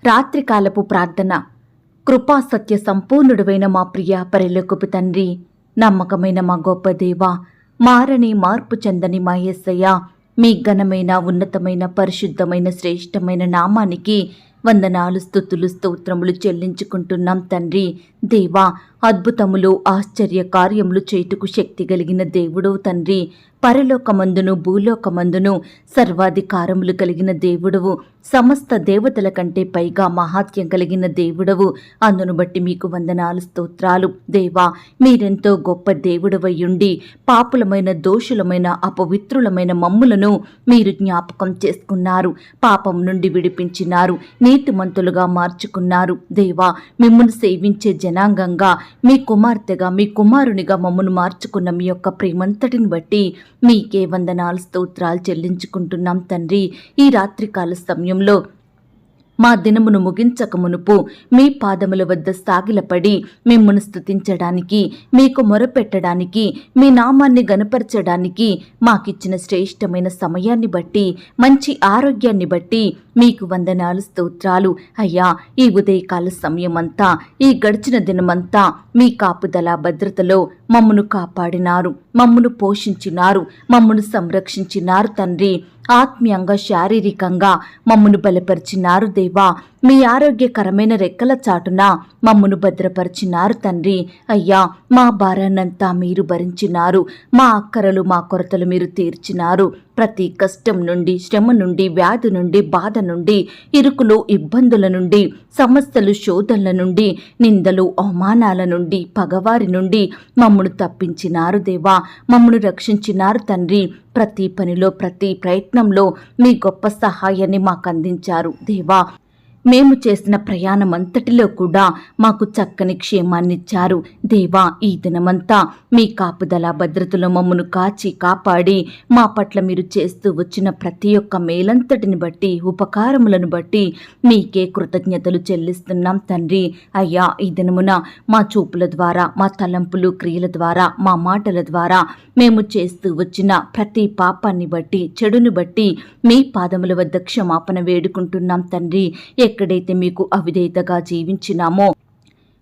రాత్రికాలపు ప్రార్థన. కృపా సత్య సంపూర్ణుడైన మా ప్రియ పరలోకపు తండ్రి, నమ్మకమైన మా గొప్ప దేవా, మారని మార్పు చెందని మా యేసయ్య, మీ ఘనమైన ఉన్నతమైన పరిశుద్ధమైన శ్రేష్టమైన నామానికి వందనాలు, స్తుతులు, స్తోత్రములు చెల్లించుకుంటున్నాం తండ్రి. దేవా, అద్భుతములు ఆశ్చర్య కార్యములు చేయుటకు శక్తి కలిగిన దేవుడవు తండ్రి. పరలోకమందును భూలోకమందును సర్వాధికారములు కలిగిన దేవుడవు, సమస్త దేవతల కంటే పైగా మహాత్యం కలిగిన దేవుడవు. అందును బట్టి మీకు వందనాలు, స్తోత్రాలు. దేవా, మీరెంతో గొప్ప దేవుడవయ్యుండి పాపులమైన దోషులమైన అపవిత్రులమైన మమ్ములను మీరు జ్ఞాపకం చేసుకున్నారు. పాపం నుండి విడిపించినారు, నీతిమంతులుగా మార్చుకున్నారు. దేవా, మిమ్మును సేవించే జనాంగంగా, మీ కుమార్తెగా, మీ కుమారునిగా మమ్మను మార్చుకున్న మీ యొక్క ప్రేమంతటిని బట్టి మీకే వందనాలు, స్తోత్రాలు చెల్లించుకుంటున్నాం తండ్రి. ఈ రాత్రికాల సమయంలో మా దినమును ముగించక మునుపు మీ పాదముల వద్ద సాగిలపడి మిమ్మును స్తుతించడానికి, మీకు మొరపెట్టడానికి, మీ నామాన్ని గనపరచడానికి మాకిచ్చిన శ్రేష్టమైన సమయాన్ని బట్టి, మంచి ఆరోగ్యాన్ని బట్టి మీకు వందనాలు, స్తోత్రాలు. అయ్యా, ఈ ఉదయకాల సమయమంతా, ఈ గడిచిన దినమంతా మీ కాపుదల భద్రతలో మమ్మను కాపాడినారు, మమ్మను పోషించినారు, మమ్మను సంరక్షించినారు తండ్రి. ఆత్మీయంగా శారీరకంగా మమ్మను బలపరిచినారు దేవా. మీ ఆరోగ్యకరమైన రెక్కల చాటున మమ్మను భద్రపరిచినారు తండ్రి. అయ్యా, మా భారాన్నంతా మీరు భరించినారు, మా అక్కరలు మా కొరతలు మీరు తీర్చినారు. ప్రతి కష్టం నుండి, శ్రమ నుండి, వ్యాధి నుండి, బాధ నుండి, ఇరుకులు ఇబ్బందుల నుండి, సమస్యలు శోధనల నుండి, నిందలు అవమానాల నుండి, పగవారి నుండి మమ్మను తప్పించినారు దేవా. మమ్మను రక్షించినారు తండ్రి. ప్రతి పనిలో, ప్రతి ప్రయత్నంలో మీ గొప్ప సహాయాన్ని మాకు అందించారు దేవా. మేము చేసిన ప్రయాణం అంతటిలో కూడా మాకు చక్కని క్షేమాన్నిచ్చారు దేవా. ఈ దినమంతా మీ కాపుదల భద్రతలో మమ్మను కాచి కాపాడి మా పట్ల మీరు చేస్తూ వచ్చిన ప్రతి ఒక్క మేలంతటిని బట్టి, ఉపకారములను బట్టి మీకే కృతజ్ఞతలు చెల్లిస్తున్నాం తండ్రి. అయ్యా, ఈ దినమున మా చూపుల ద్వారా, మా తలంపులు క్రియల ద్వారా, మా మాటల ద్వారా మేము చేస్తూ వచ్చిన ప్రతి పాపాన్ని బట్టి, చెడుని బట్టి మీ పాదముల వద్ద క్షమాపణ వేడుకుంటున్నాం తండ్రి. ఎక్కడైతే మీకు అవిధేయతగా జీవించినామో,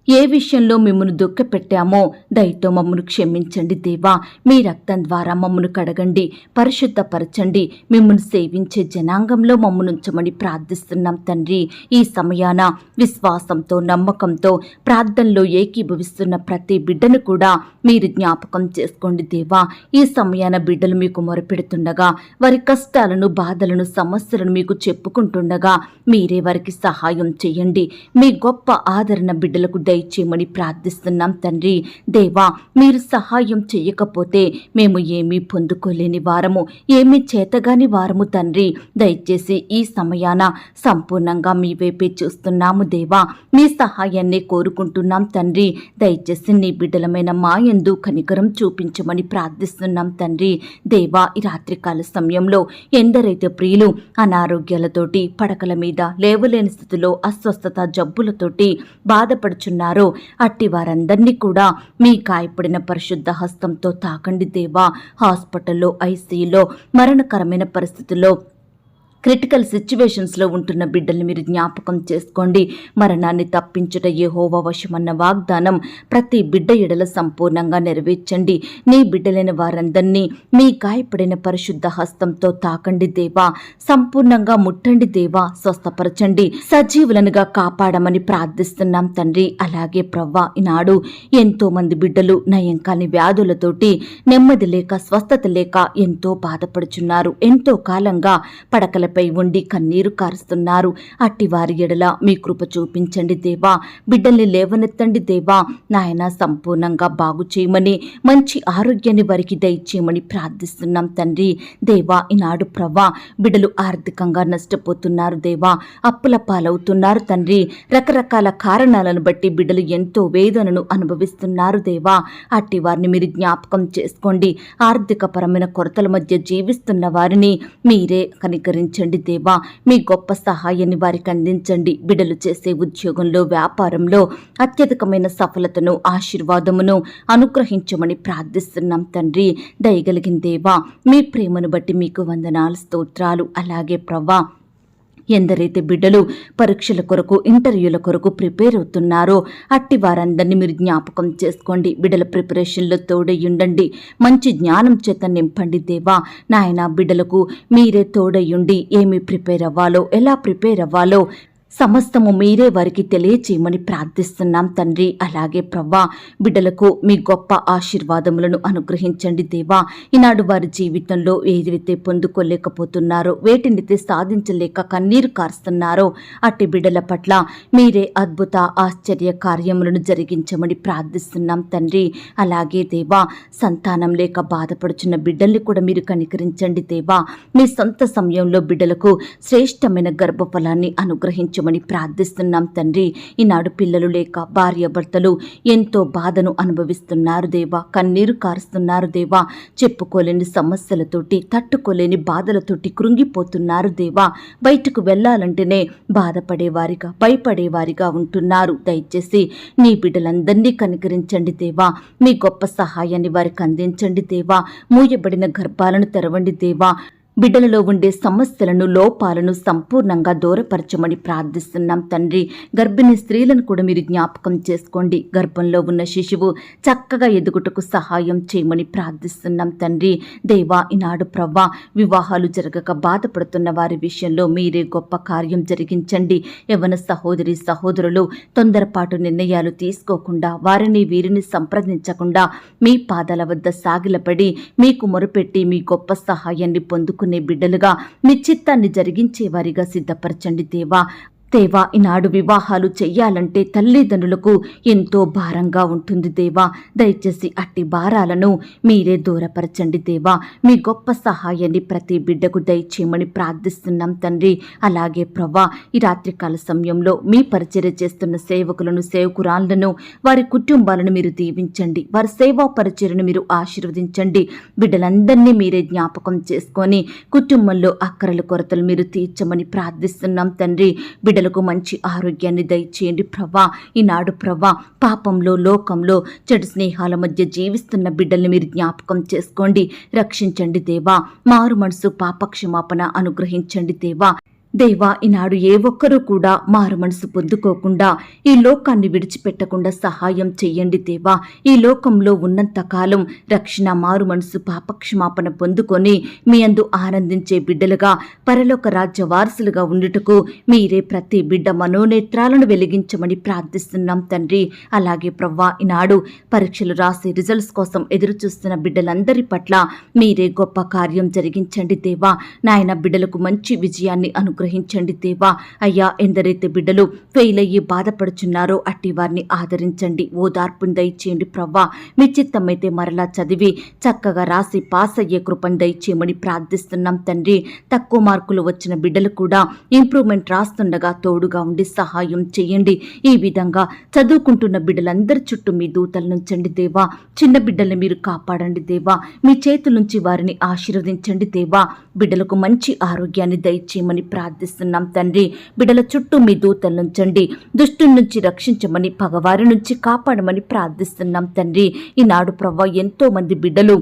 ఏ విషయంలో మిమ్మల్ని దుఃఖపెట్టామో దయతో మమ్మను క్షమించండి దేవా. మీ రక్తం ద్వారా మమ్మను కడగండి, పరిశుద్ధపరచండి. మిమ్మల్ని సేవించే జనాంగంలో మమ్మను ఉంచమని ప్రార్థిస్తున్నాం తండ్రి. ఈ సమయాన విశ్వాసంతో, నమ్మకంతో ప్రార్థనలో ఏకీభవిస్తున్న ప్రతి బిడ్డను కూడా మీరు జ్ఞాపకం చేసుకోండి దేవా. ఈ సమయాన బిడ్డలు మీకు మొరపెడుతుండగా, వారి కష్టాలను, బాధలను, సమస్యలను మీకు చెప్పుకుంటుండగా మీరే వారికి సహాయం చేయండి. మీ గొప్ప ఆదరణ బిడ్డలకు దయచేయమని ప్రార్థిస్తున్నాం తండ్రి. దేవా, మీరు సహాయం చేయకపోతే మేము ఏమీ పొందుకోలేని వారము, ఏమీ చేతగాని వారము తండ్రి. దయచేసి ఈ సమయాన సంపూర్ణంగా మీ వైపే చూస్తున్నాము దేవా. మీ సహాయాన్ని కోరుకుంటున్నాం తండ్రి. దయచేసి నీ బిడ్డలమైన మా యందు కనికరం చూపించమని ప్రార్థిస్తున్నాం తండ్రి. దేవా, ఈ రాత్రికాల సమయంలో ఎందరైతే ప్రియులు అనారోగ్యాలతోటి పడకల మీద లేవలేని స్థితిలో, అస్వస్థత జబ్బులతోటి బాధపడుచున్నారు, అట్టి వారందరినీ కూడా మీ గాయపడిన పరిశుద్ధ హస్తంతో తాకండి దేవా. హాస్పిటల్లో, ఐసీయూలో, మరణకరమైన పరిస్థితుల్లో, క్రిటికల్ సిచ్యువేషన్స్లో ఉంటున్న బిడ్డల్ని మీరు జ్ఞాపకం చేసుకోండి. మరణాన్ని తప్పించుట యెహోవా వశమన్న వాగ్దానం ప్రతి బిడ్డ ఎడల సంపూర్ణంగా నెరవేర్చండి. నీ బిడ్డలైన వారందరినీ మీ గాయపడిన పరిశుద్ధ హస్తంతో తాకండి దేవా. సంపూర్ణంగా ముట్టండి దేవా. స్వస్థపరచండి, సజీవులనుగా కాపాడమని ప్రార్థిస్తున్నాం తండ్రి. అలాగే ప్రవ్వా, ఈనాడు ఎంతో మంది బిడ్డలు నయం కాని వ్యాధులతోటి నెమ్మది లేక, స్వస్థత లేక ఎంతో బాధపడుచున్నారు. ఎంతో కాలంగా పడకల ఉండి కన్నీరు కారుస్తున్నారు. అట్టి వారి ఎడల మీ కృప చూపించండి దేవా. బిడ్డల్ని లేవనెత్తండి దేవా. నాయన, సంపూర్ణంగా బాగు చేయమని, మంచి ఆరోగ్యాన్ని వారికి దయచేయమని ప్రార్థిస్తున్నాం తండ్రి. దేవా, ఈనాడు ప్రవ్వా, బిడ్డలు ఆర్థికంగా నష్టపోతున్నారు దేవా. అప్పుల పాలవుతున్నారు తండ్రి. రకరకాల కారణాలను బట్టి బిడ్డలు ఎంతో వేదనను అనుభవిస్తున్నారు దేవా. అట్టి వారిని మీరు జ్ఞాపకం చేసుకోండి. ఆర్థిక పరమైన కొరతల మధ్య జీవిస్తున్న వారిని మీరే కనికరించండి దేవా. మీ గొప్ప సహాయాన్ని వారికి అందించండి. బిడ్డలు చేసే ఉద్యోగంలో, వ్యాపారంలో అత్యధికమైన సఫలతను, ఆశీర్వాదమును అనుగ్రహించమని ప్రార్థిస్తున్నాం తండ్రి. దయగలిగిన దేవా, మీ ప్రేమను బట్టి మీకు వందనాలు, స్తోత్రాలు. అలాగే ప్రవ్వా, ఎందరైతే బిడ్డలు పరీక్షల కొరకు ఇంటర్వ్యూల కొరకు ప్రిపేర్ అవుతున్నారో అట్టి వారందరినీ మీరు జ్ఞాపకం చేసుకోండి. బిడ్డల ప్రిపరేషన్లో తోడై ఉండండి. మంచి జ్ఞానం చేత నింపండి దేవా. నాయన బిడ్డలకు మీరే తోడై ఉండి ఏమి ప్రిపేర్ అవ్వాలో, ఎలా ప్రిపేర్ అవ్వాలో సమస్తము మీరే వారికి తెలియచేయమని ప్రార్థిస్తున్నాం తండ్రి. అలాగే ప్రవ్వా, బిడ్డలకు మీ గొప్ప ఆశీర్వాదములను అనుగ్రహించండి దేవా. ఈనాడు వారి జీవితంలో ఏదైతే పొందుకోలేకపోతున్నారో, వేటినైతే సాధించలేక కన్నీరు కారుస్తున్నారో అట్టి బిడ్డల పట్ల మీరే అద్భుత ఆశ్చర్య కార్యములను జరిగించమని ప్రార్థిస్తున్నాం తండ్రి. అలాగే దేవా, సంతానం లేక బాధపడుచున్న బిడ్డల్ని కూడా మీరు కనికరించండి దేవా. మీ సొంత సమయంలో బిడ్డలకు శ్రేష్టమైన గర్భఫలాన్ని అనుగ్రహించమని ప్రార్థిస్తున్నాం తండ్రి. ఈనాడు పిల్లలు లేక భార్యాభర్తలు ఎంతో బాధను అనుభవిస్తున్నారు దేవా, కన్నీరు కారుస్తున్నారు దేవా. చెప్పుకోలేని సమస్యలతోటి, తట్టుకోలేని బాధలతోటి కృంగిపోతున్నారు దేవా. బయటకు వెళ్ళాలంటేనే బాధపడేవారిగా, భయపడేవారిగా ఉంటున్నారు. దయచేసి నీ బిడ్డలందరినీ కనికరించండి దేవా. మీ గొప్ప సహాయాన్ని వారికి అందించండి దేవా. మూయబడిన గర్భాలను తెరవండి దేవా. బిడ్డలలో ఉండే సమస్యలను, లోపాలను సంపూర్ణంగా దూరపరచమని ప్రార్థిస్తున్నాం తండ్రి. గర్భిణీ స్త్రీలను కూడా మీరు జ్ఞాపకం చేసుకోండి. గర్భంలో ఉన్న శిశువు చక్కగా ఎదుగుటకు సహాయం చేయమని ప్రార్థిస్తున్నాం తండ్రి. దేవా, ఈనాడు ప్రవ్వా, వివాహాలు జరగక బాధపడుతున్న వారి విషయంలో మీరే గొప్ప కార్యం జరిగించండి. యవ్వన సహోదరి సహోదరులు తొందరపాటు నిర్ణయాలు తీసుకోకుండా, వారిని వీరిని సంప్రదించకుండా మీ పాదాల వద్ద సాగిలపడి మీకు మొరుపెట్టి మీ గొప్ప సహాయాన్ని పొందుకునే బిడ్డలుగా మీ చిత్తాన్ని జరిగించేవారిగా సిద్ధపరచండి దేవా. దేవా, ఈనాడు వివాహాలు చెయ్యాలంటే తల్లిదండ్రులకు ఎంతో భారంగా ఉంటుంది దేవా. దయచేసి అట్టి భారాలను మీరే దూరపరచండి దేవా. మీ గొప్ప సహాయాన్ని ప్రతి బిడ్డకు దయచేయమని ప్రార్థిస్తున్నాం తండ్రి. అలాగే ప్రవ్వా, ఈ రాత్రికాల సమయంలో మీ పరిచర్య చేస్తున్న సేవకులను, సేవకురాళ్లను, వారి కుటుంబాలను మీరు దీవించండి. వారి సేవా పరిచర్యను మీరు ఆశీర్వదించండి. బిడ్డలందరినీ మీరే జ్ఞాపకం చేసుకొని కుటుంబంలో అక్కరల కొరతలు మీరు తీర్చమని ప్రార్థిస్తున్నాం తండ్రి. బిడ్డలకు మంచి ఆరోగ్యాన్ని దయచేయండి ప్రభా. ఈనాడు ప్రభా, పాపంలో, లోకంలో, చెడు స్నేహాల మధ్య జీవిస్తున్న బిడ్డల్ని మీరు జ్ఞాపకం చేసుకోండి. రక్షించండి దేవా. మారు మనసు, పాపక్షమాపణ అనుగ్రహించండి దేవా. దేవా, ఈనాడు ఏ ఒక్కరూ కూడా మారు మనసు పొందుకోకుండా ఈ లోకాన్ని విడిచిపెట్టకుండా సహాయం చెయ్యండి దేవా. ఈ లోకంలో ఉన్నంతకాలం రక్షణ, మారు మనసు, పాపక్షమాపణ పొందుకొని మీ అందు ఆనందించే బిడ్డలుగా, పరలోక రాజ్య వారసులుగా ఉండుటకు మీరే ప్రతి బిడ్డ మనోనేత్రాలను వెలిగించమని ప్రార్థిస్తున్నాం తండ్రి. అలాగే ప్రవ్వా, ఈనాడు పరీక్షలు రాసి రిజల్ట్స్ కోసం ఎదురు చూస్తున్న బిడ్డలందరి పట్ల మీరే గొప్ప కార్యం జరిగించండి దేవా. నాయన బిడ్డలకు మంచి విజయాన్ని అనుగ్రహించండి దేవా. అయ్యా, ఎందరైతే బిడ్డలు ఫెయిల్ అయ్యి బాధపడుచున్నారో అట్టి వారిని ఆదరించండి, ఓదార్పుని దయచేయండి ప్రవ్వా. మీ చిత్తమైతే మరలా చదివి చక్కగా రాసి పాస్ అయ్యే కృపను దయచేయమని ప్రార్థిస్తున్నాం తండ్రి. తక్కువ మార్కులు వచ్చిన బిడ్డలు కూడా ఇంప్రూవ్మెంట్ రాస్తుండగా తోడుగా ఉండి సహాయం చేయండి. ఈ విధంగా చదువుకుంటున్న బిడ్డలందరి చుట్టూ మీ దూతలు నుంచండి దేవా. చిన్న బిడ్డల్ని మీరు కాపాడండి దేవా. మీ చేతుల నుంచి వారిని ఆశీర్వదించండి దేవా. బిడ్డలకు మంచి ఆరోగ్యాన్ని దయచేయమని ప్రార్థిస్తున్నాం తండ్రి. బిడ్డల చుట్టూ మీ దూతలు నుంచండి. దుష్టుల నుంచి రక్షించమని, పగవారి నుంచి కాపాడమని ప్రార్థిస్తున్నాం తండ్రి. ఈనాడు ప్రవ్వా, ఎంతో మంది బిడ్డలు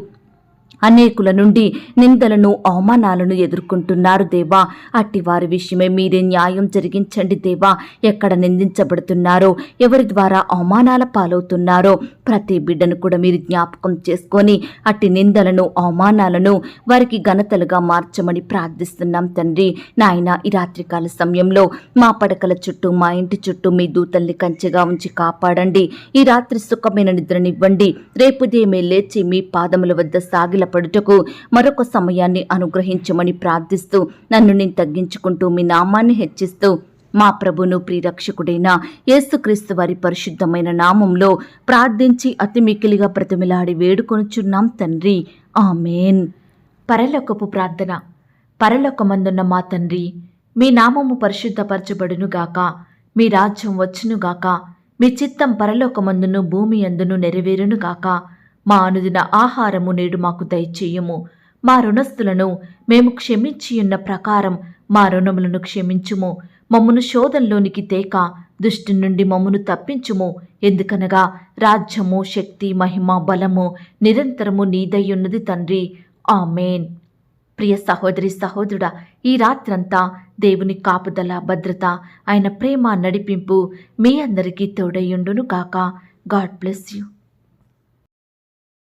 అనేకుల నుండి నిందలను, అవమానాలను ఎదుర్కొంటున్నారు దేవా. అట్టి వారి విషయమే మీరే న్యాయం జరిగించండి దేవా. ఎక్కడ నిందించబడుతున్నారో, ఎవరి ద్వారా అవమానాల పాలవుతున్నారో ప్రతి బిడ్డను కూడా మీరు జ్ఞాపకం చేసుకొని అట్టి నిందలను, అవమానాలను వారికి ఘనతలుగా మార్చమని ప్రార్థిస్తున్నాం తండ్రి. నాయన, ఈ రాత్రికాల సమయంలో మా పడకల చుట్టూ, మా ఇంటి చుట్టూ మీ దూతల్ని కంచెగా ఉంచి కాపాడండి. ఈ రాత్రి సుఖమైన నిద్రనివ్వండి. రేపు ఉదయమే లేచి మీ పాదముల వద్ద సాగిల పడుటకు మరొక సమయాన్ని అనుగ్రహించమని ప్రార్థిస్తూ, నన్ను నేను తగ్గించుకుంటూ మీ నామాన్ని హెచ్చిస్తూ మా ప్రభును ప్రియరక్షకుడైన యేసుక్రీస్తు వారి పరిశుద్ధమైన నామంలో ప్రార్థించి అతి మిక్కిలిగా ప్రతిమిలాడి వేడుకొనుచున్నాం తండ్రి. ఆమేన్. పరలోకపు ప్రార్థన. పరలోకమందున్న మా తండ్రి, మీ నామము పరిశుద్ధపరచబడునుగాక. మీ రాజ్యం వచ్చునుగాక. మీ చిత్తం పరలోకమందును భూమి అందును నెరవేరునుగాక. మా అనుదిన ఆహారము నేడు మాకు దయచేయము. మా రుణస్థులను మేము క్షమించియున్న ప్రకారం మా రుణములను క్షమించుము. మమ్మను శోధంలోనికి తేక దుష్టు నుండి మమ్మను తప్పించుము. ఎందుకనగా రాజ్యము, శక్తి, మహిమ, బలము నిరంతరము నీదయ్యున్నది తండ్రి. ఆమేన్. ప్రియ సహోదరి సహోదరుడా, ఈ రాత్రంతా దేవుని కాపుదల, భద్రత, ఆయన ప్రేమ, నడిపింపు మీ అందరికీ తోడయుండును గాక. God bless you.